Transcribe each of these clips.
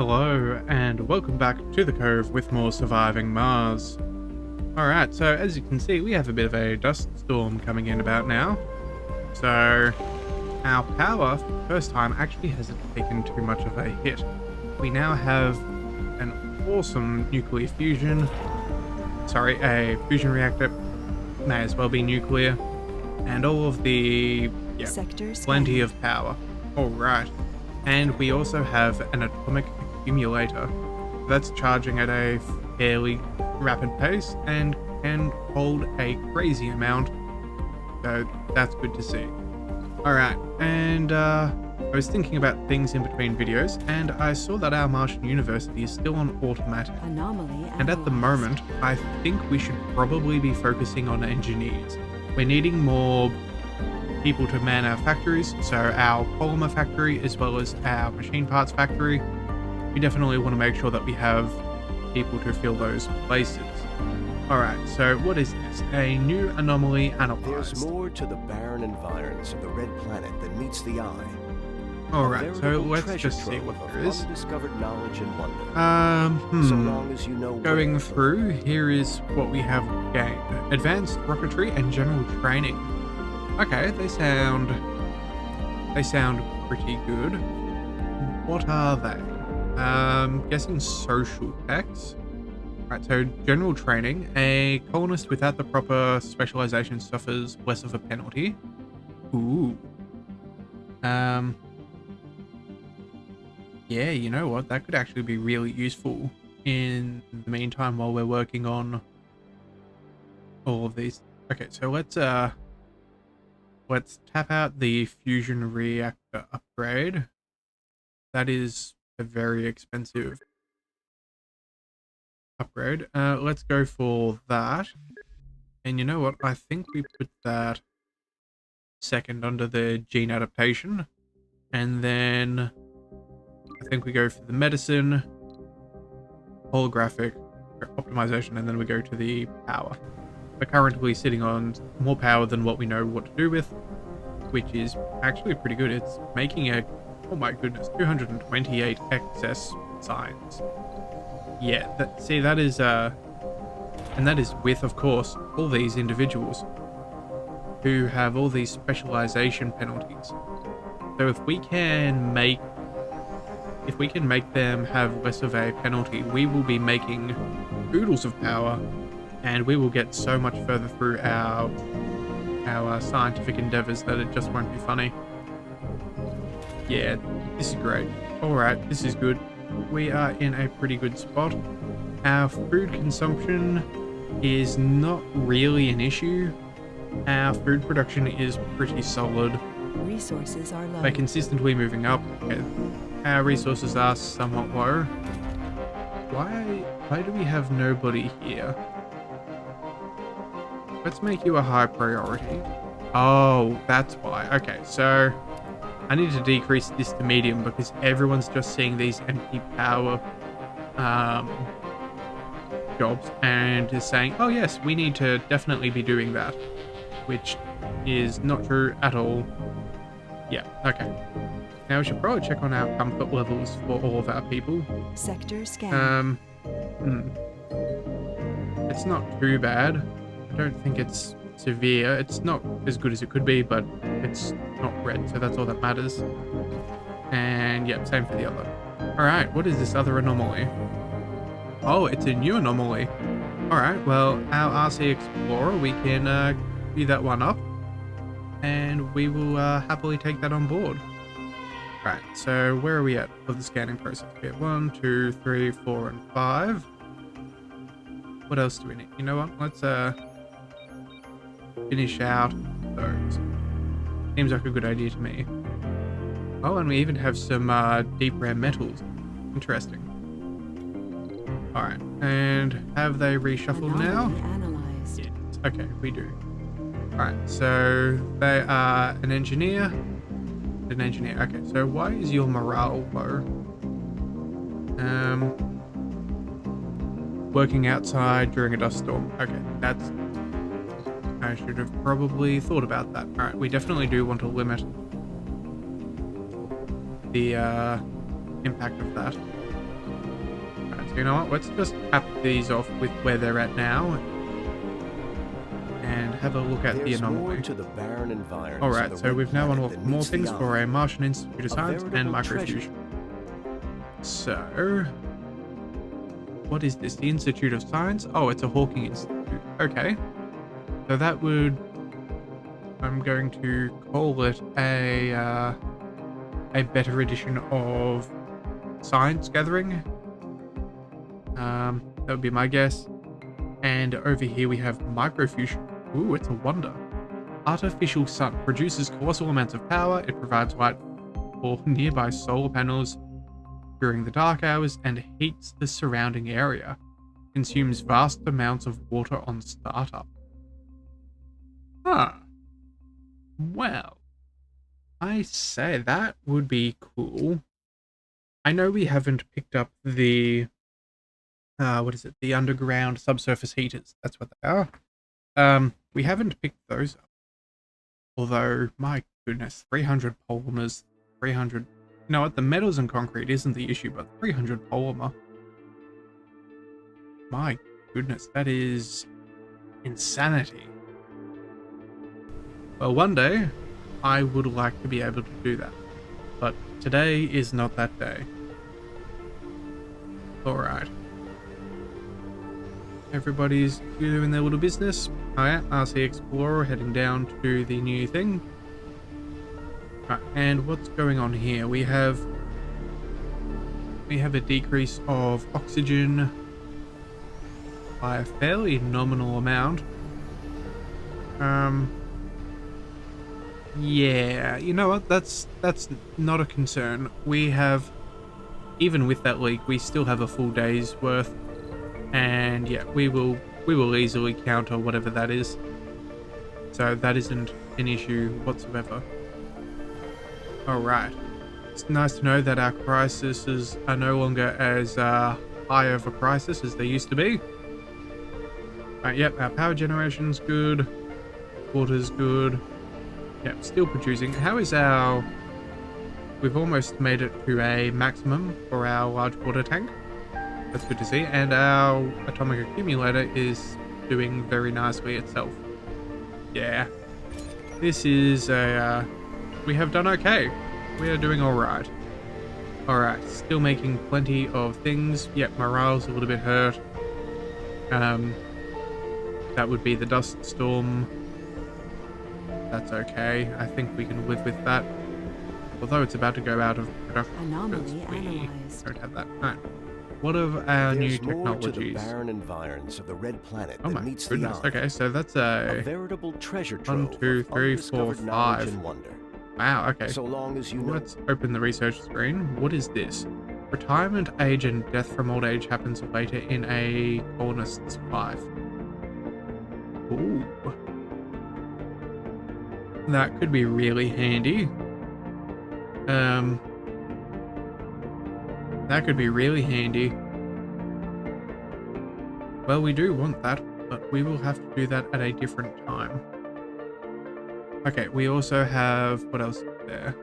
Hello, and welcome back to the Cove with more Surviving Mars. Alright, so as you can see, we have a bit of a dust storm coming in about now. So, our power, for the first time, actually hasn't taken too much of a hit. We now have an awesome nuclear fusion. Sorry, a fusion reactor. May as well be nuclear. And all of the, plenty of power. Alright. And we also have an atomic accumulator that's charging at a fairly rapid pace and can hold a crazy amount, so that's good to see. Alright, and I was thinking about things in between videos, and I saw that our Martian University is still on automatic. And at the moment, I think we should probably be focusing on engineers. We're needing more people to man our factories, so our polymer factory as well as our machine parts factory. We definitely want to make sure that we have people to fill those places. Alright, so what is this? A new anomaly analyzed. There's more to the barren environs of the red planet than meets the eye. Alright, so let's just see what there is. Undiscovered knowledge and wonder. So long as you know going through, here is what we have gained. Advanced rocketry and general training. Okay, they sound pretty good. What are they? Guessing social techs. Right, so general training. A colonist without the proper specialization suffers less of a penalty. Ooh. Yeah, you know what? That could actually be really useful in the meantime while we're working on all of these. Okay, so let's tap out the fusion reactor upgrade. That is a very expensive upgrade. Let's go for that. And you know what? I think we put that second under the gene adaptation. And then I think we go for the medicine, holographic optimization, and then we go to the power. We're currently sitting on more power than what we know what to do with, which is actually pretty good. It's making a, oh my goodness, 228 excess signs. Yeah, that is, and that is with, of course, all these individuals who have all these specialization penalties. So if we can make them have less of a penalty, we will be making oodles of power, and we will get so much further through our scientific endeavors that it just won't be funny. Yeah, this is great. Alright, this is good. We are in a pretty good spot. Our food consumption is not really an issue. Our food production is pretty solid. Resources are low. They're consistently moving up. Okay. Our resources are somewhat low. Why do we have nobody here? Let's make you a high priority. Oh, that's why. Okay, so I need to decrease this to medium because everyone's just seeing these empty power jobs and is saying, oh yes, we need to definitely be doing that, which is not true at all. Yeah, okay. Now we should probably check on our comfort levels for all of our people. Sector scan. It's not too bad. I don't think it's severe. It's not as good as it could be, but it's not red, so that's all that matters. And yeah, same for the other. Alright, what is this other anomaly? Oh, it's a new anomaly. Alright, well, our RC Explorer, we can view that one up, and we will happily take that on board. Right, so where are we at for the scanning process? We have 1, 2, 3, 4, and 5. What else do we need? You know what? Let's finish out those. Seems like a good idea to me. Oh, and we even have some deep rare metals. Interesting. Alright, and have they reshuffled now? Analyzed. Yes, okay, we do. Alright, so they are an engineer. An engineer. Okay, so why is your morale low? Working outside during a dust storm. Okay, that's... I should have probably thought about that. Alright, we definitely do want to limit the impact of that. So you know what? Let's just cap these off with where they're at now and have a look at the There's more anomaly. to the barren environs of Alright, the so red we've now planet unlocked than more meets the things for eye. a Martian Institute of A Science and veritable treasure. microfusion. So, what is this? The Institute of Science? Oh, it's a Hawking Institute. Okay. So that would... I'm going to call it a better edition of science gathering. That would be my guess. And over here we have microfusion. Ooh, it's a wonder. Artificial sun produces colossal amounts of power. It provides light for nearby solar panels during the dark hours and heats the surrounding area. Consumes vast amounts of water on startup. Huh. Well, I say that would be cool. I know we haven't picked up the what is it? The underground subsurface heaters. That's what they are. We haven't picked those up. Although, my goodness, 300 polymers, 300. You know what? The metals and concrete isn't the issue, but 300 polymer. My goodness, that is insanity. Well, one day, I would like to be able to do that. But today is not that day. Alright. Everybody's doing their little business. Alright, RC Explorer heading down to the new thing. Right, and what's going on here? We have a decrease of oxygen by a fairly nominal amount. Yeah, you know what? That's not a concern. We have, even with that leak, we still have a full day's worth, and yeah, we will easily counter whatever that is. So that isn't an issue whatsoever. All right, it's nice to know that our crises are no longer as high of a crisis as they used to be. Yep, our power generation's good, water's good. Yep, still producing. How is our... We've almost made it to a maximum for our large water tank. That's good to see. And our atomic accumulator is doing very nicely itself. Yeah. This is a... we have done okay. We are doing alright. Alright, still making plenty of things. Yep, morale's a little bit hurt. That would be the dust storm. That's okay. I think we can live with that. Although it's about to go out of production. Anomaly We analyzed. don't have that. Right. What of our new There's more to the technologies? barren environs of the red planet Oh than my meets goodness. the eye. Okay, so that's A a... veritable treasure 1, trove 2, of 3, 4, undiscovered knowledge 5. and wonder. Wow, okay. So long as you know. Let's open the research screen. What is this? Retirement age and death from old age happens later in a colonist's life. Ooh. That could be really handy. That could be really handy. Well, we do want that, but we will have to do that at a different time. Okay, we also have... what else is there?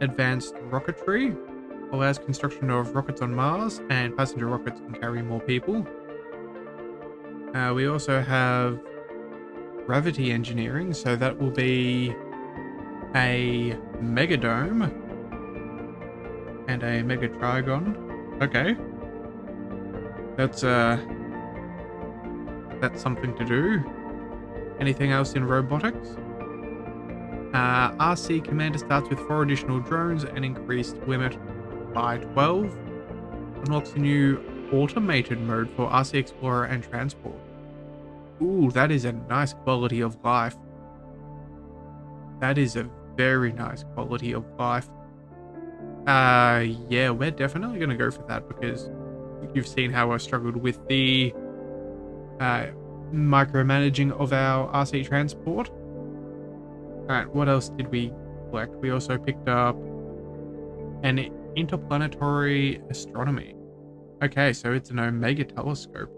Advanced rocketry. Allows construction of rockets on Mars, and passenger rockets can carry more people. We also have gravity engineering, so that will be a megadome and a megatrigon. Okay. That's something to do. Anything else in robotics? RC Commander starts with 4 additional drones and increased limit by 12. Unlocks a new automated mode for RC Explorer and Transport. Ooh, that is a nice quality of life. That is a very nice quality of life. Yeah, we're definitely going to go for that because you've seen how I struggled with the micromanaging of our RC transport. Alright, what else did we collect? We also picked up an interplanetary astronomy. Okay, so it's an Omega telescope.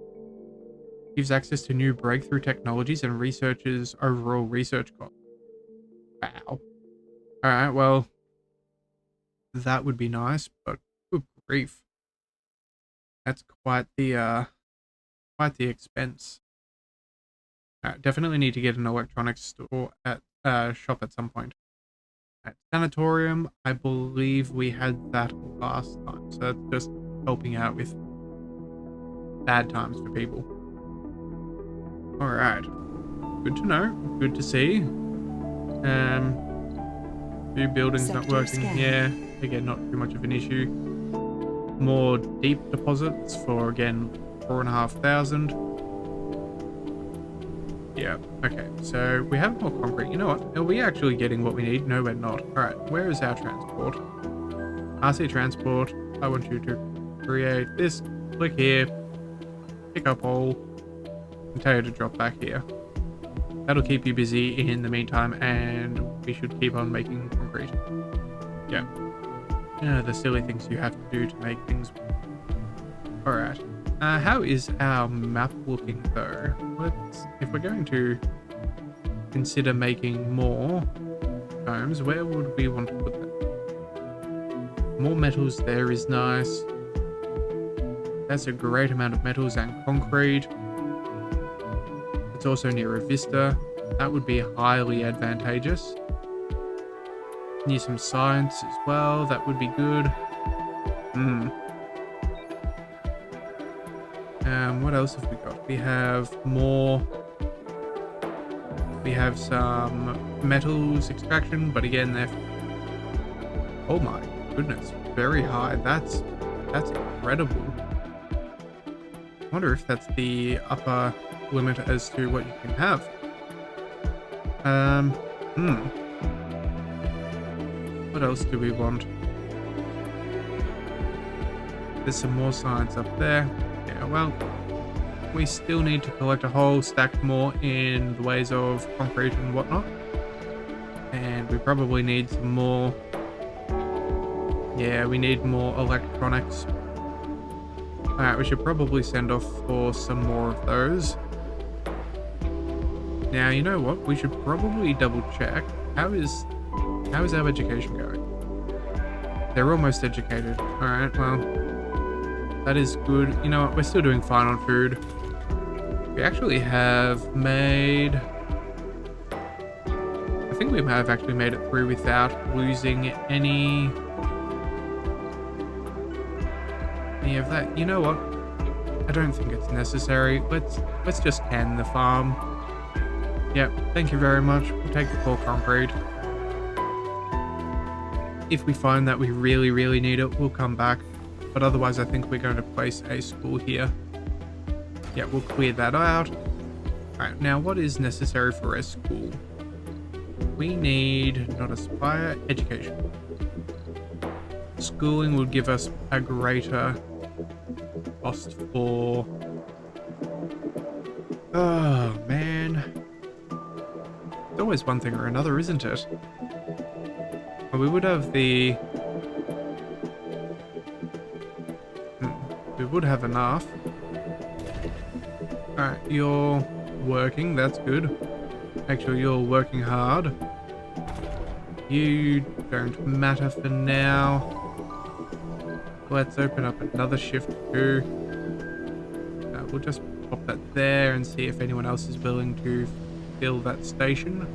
Gives access to new breakthrough technologies and researchers' overall research costs. Wow. Alright, well, that would be nice, but good grief. That's quite the expense. Definitely need to get an electronics store at shop at some point. Sanatorium, I believe we had that last time, so that's just helping out with bad times for people. Alright. Good to know. Good to see. Few buildings not Sector working scan. here. Again, not too much of an issue. More deep deposits for, again, 4,500. Yeah, okay. So we have more concrete. You know what? Are we actually getting what we need? No, we're not. Alright, where is our transport? RC transport. I want you to create this. Click here. Pick up all. And tell you to drop back here. That'll keep you busy in the meantime, and we should keep on making concrete. Yeah. The silly things you have to do to make things work. Alright. How is our map looking though? If we're going to consider making more homes, where would we want to put them? More metals there is nice. That's a great amount of metals and concrete. It's also near a vista. That would be highly advantageous. Near some science as well. That would be good. What else have we got? We have more. We have some metals extraction, but again, they're. Oh my goodness, very high. That's incredible. I wonder if that's the upper limit as to what you can have. What else do we want? There's some more science up there. Yeah, well, we still need to collect a whole stack more in the ways of concrete and whatnot. And we probably need some more. Yeah, we need more electronics. Alright, we should probably send off for some more of those. Now, you know what? We should probably double check. How is our education going? They're almost educated. Alright, well, that is good. You know what? We're still doing fine on food. We actually have made... I think we may have actually made it through without losing any of that. You know what? I don't think it's necessary. Let's just can the farm. Yep, thank you very much. We'll take the core concrete. If we find that we really, really need it, we'll come back. But otherwise, I think we're going to place a school here. Yeah, we'll clear that out. Alright, now what is necessary for a school? We need, not aspire, education. Schooling would give us a greater cost for... Oh, man. It's always one thing or another, isn't it? Well, we would have the... We would have enough. Alright, you're working, that's good. Actually, you're working hard. You don't matter for now. Let's open up another shift too. We'll just pop that there and see if anyone else is willing to fill that station.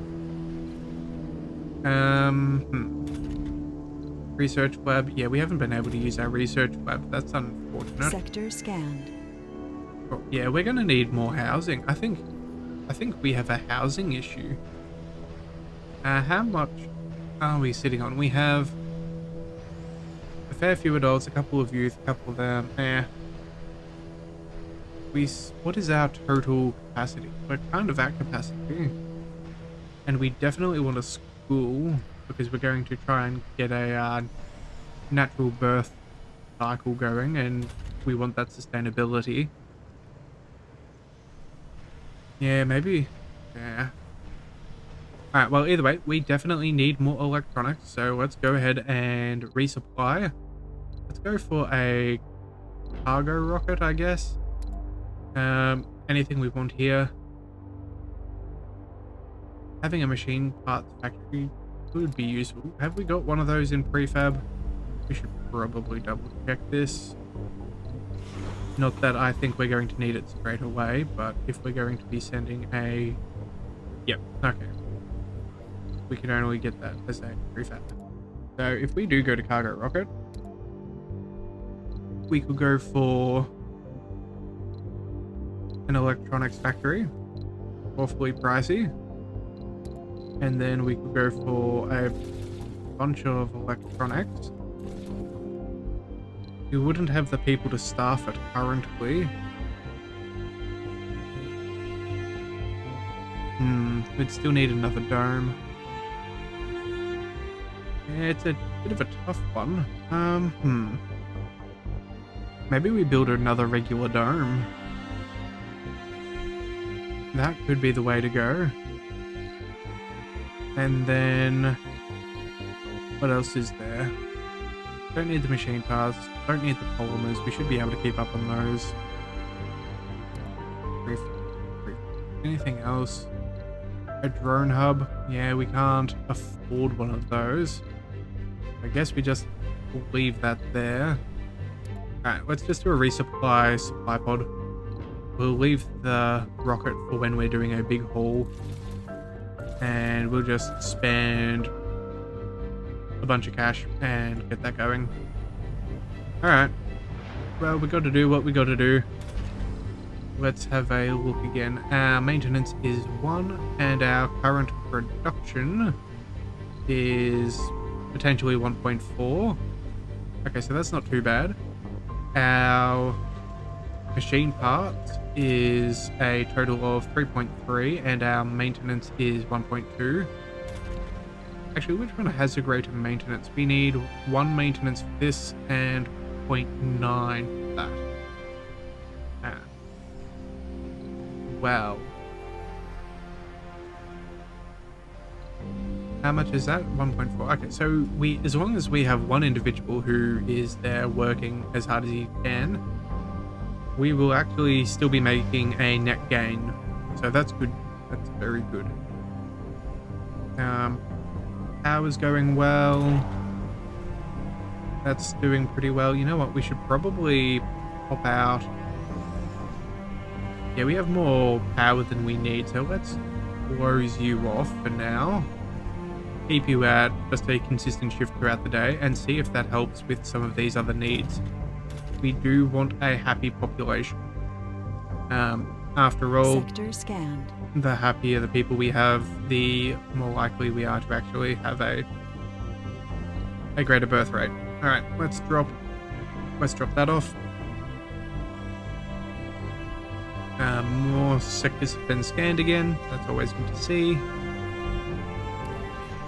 Research lab. Yeah, we haven't been able to use our research lab. That's unfortunate. Sector scanned. Oh, yeah, we're gonna need more housing. I think we have a housing issue. How much are we sitting on? We have a fair few adults, a couple of youth, a couple of them. What is our total capacity? We're kind of at capacity. And we definitely want a school because we're going to try and get a natural birth cycle going, and we want that sustainability. Yeah, maybe. Yeah. Alright, well, either way, we definitely need more electronics, so let's go ahead and resupply. Let's go for a cargo rocket, I guess. Anything we want here. Having a machine parts factory would be useful. Have we got one of those in prefab? We should probably double check this. Not that I think we're going to need it straight away, but if we're going to be sending a... Yep, okay. We can only get that as a prefab. So if we do go to cargo rocket, we could go for an electronics factory, awfully pricey, and then we could go for a bunch of electronics. We wouldn't have the people to staff it currently. We'd still need another dome. Yeah, it's a bit of a tough one. Maybe we build another regular dome. That could be the way to go. And then... what else is there? Don't need the machine parts. Don't need the polymers. We should be able to keep up on those. Anything else? A drone hub? Yeah, we can't afford one of those. I guess we just leave that there. Alright, let's just do a resupply supply pod. We'll leave the rocket for when we're doing a big haul. And we'll just spend a bunch of cash and get that going. Alright. Well, we got to do what we got to do. Let's have a look again. Our maintenance is 1 and our current production is potentially 1.4. Okay, so that's not too bad. Our machine parts is a total of 3.3 and our maintenance is 1.2. Actually, which one has a greater maintenance? We need 1 maintenance for this and 0.9 for that. Well. How much is that? 1.4. Okay, so as long as we have 1 individual who is there working as hard as he can, we will actually still be making a net gain. So that's good. That's very good. Power's going well. That's doing pretty well. You know what? We should probably pop out. Yeah, we have more power than we need, so let's close you off for now. Keep you at just a consistent shift throughout the day and see if that helps with some of these other needs. We do want a happy population. After all, Sector scanned. the happier the people we have, the more likely we are to actually have a greater birth rate. Alright, let's drop that off. More sectors have been scanned again. That's always good to see.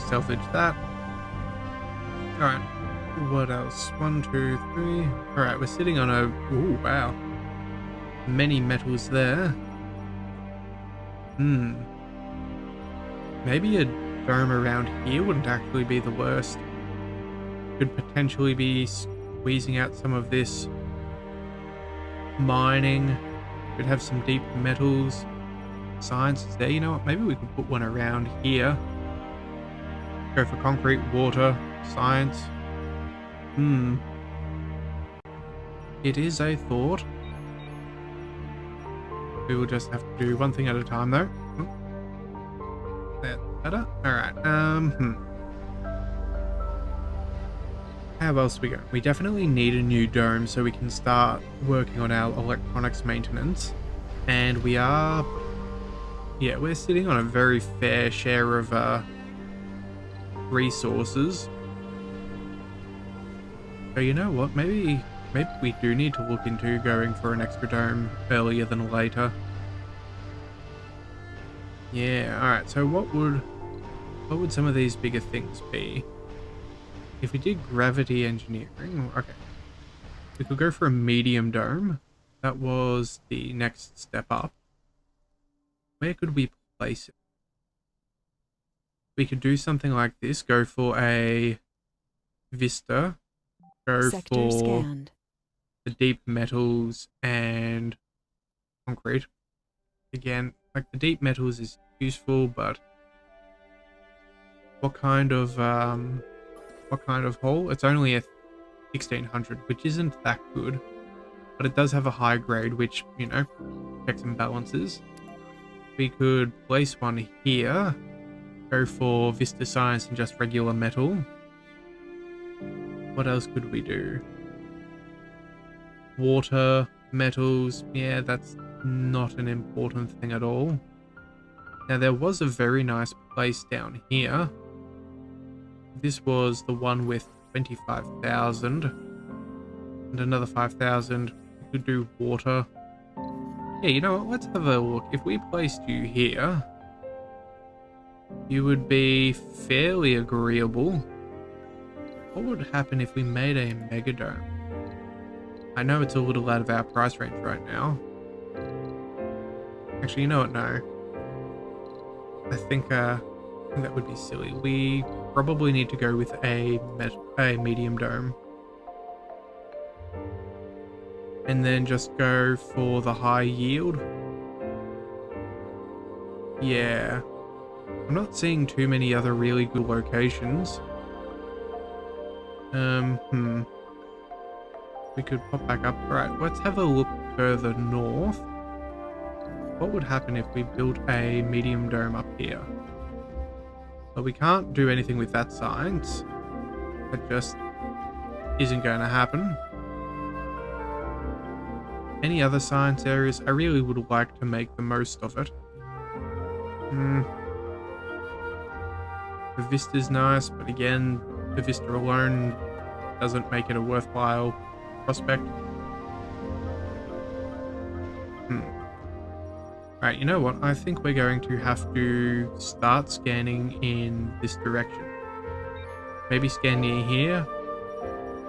Salvage that. Alright. What else? 1, 2, 3. Alright, we're sitting on a... Ooh, wow. Many metals there. Maybe a dome around here wouldn't actually be the worst. Could potentially be squeezing out some of this mining. Could have some deep metals. Science is there. You know what? Maybe we could put one around here. Go for concrete, water, science. It is a thought. We will just have to do one thing at a time, though. That's better. Alright, How else we go? We definitely need a new dome so we can start working on our electronics maintenance. And we are... yeah, we're sitting on a very fair share of resources. So you know what? Maybe we do need to look into going for an extra dome earlier than later. Yeah, alright, so what would some of these bigger things be? If we did gravity engineering, okay. We could go for a medium dome. That was the next step up. Where could we place it? We could do something like this. Go for a vista. Go Sector for scanned. the deep metals and concrete. Again, like the deep metals is useful, but what kind of hull? It's only a 1600, which isn't that good. but it does have a high grade, which, you know, checks and balances. We could place one here, go for Vista Science and just regular metal. What else could we do? Water, metals, yeah, that's not an important thing at all. Now, there was a very nice place down here. This was the one with 25,000 and another 5,000. We could do water. Yeah, you know what? Let's have a look. If we placed you here, you would be fairly agreeable. What would happen if we made a megadome? I know it's a little out of our price range right now. Actually, you know what? No. I think that would be silly. We probably need to go with a medium dome. And then just go for the high yield. Yeah. I'm not seeing too many other really good locations. We could pop back up. Alright, let's have a look further north. What would happen if we built a medium dome up here? Well, we can't do anything with that science. That just isn't going to happen. Any other science areas? I really would like to make the most of it. The Vista's nice, but again, the Vista alone doesn't make it a worthwhile prospect. Right, you know what? I think we're going to have to start scanning in this direction. Maybe scan near here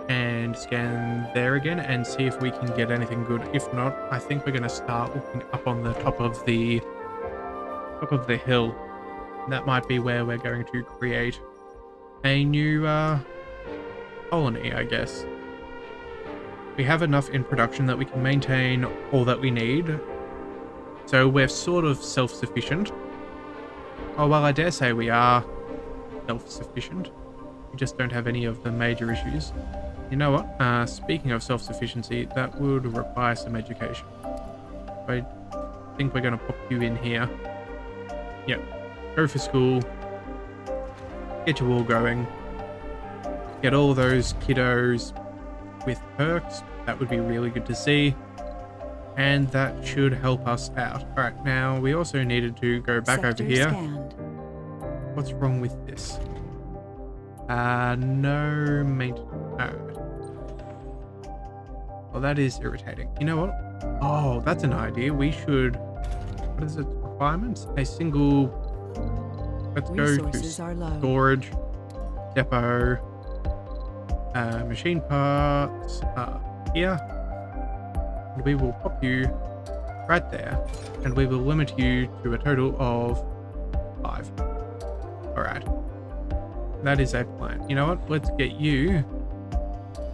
and scan there again and see if we can get anything good. If not, I think we're going to start looking up on the top of the hill. That might be where we're going to create a new colony, I guess. We have enough in production that we can maintain all that we need. So we're sort of self-sufficient. Oh, well, I dare say we are self-sufficient. We just don't have any of the major issues. You know what? Speaking of self-sufficiency, that would require some education. I think we're going to pop you in here. Yep. Go for school. Get you all going. Get all those kiddos with perks. That would be really good to see. And that should help us out. Alright, now we also needed to go back Sector over here. Scanned. What's wrong with this? No maintenance. Alright. Well, that is irritating. You know what? Oh, that's an idea. We should... What is its requirements? A single... Let's go Resources to are low. storage, depot, machine parts, here. And we will pop you right there, and we will limit you to a total of 5. Alright. That is a plan. You know what? Let's get you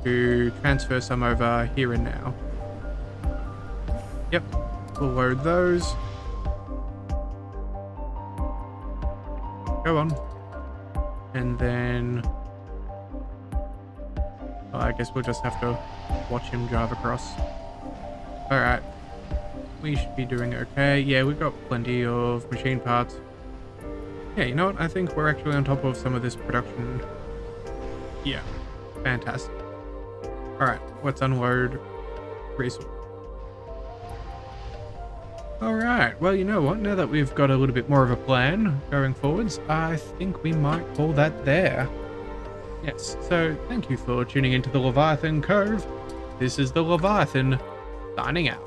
to transfer some over here and now. Yep. We'll load those. Go on. And then... well, I guess we'll just have to watch him drive across. Alright. We should be doing okay. Yeah, we've got plenty of machine parts. Yeah, you know what? I think we're actually on top of some of this production. Yeah. Fantastic. Alright, let's unload resource. Alright, well, you know what? Now that we've got a little bit more of a plan going forwards, I think we might call that there. Yes, so thank you for tuning into the Leviathan Cove. This is the Leviathan, signing out.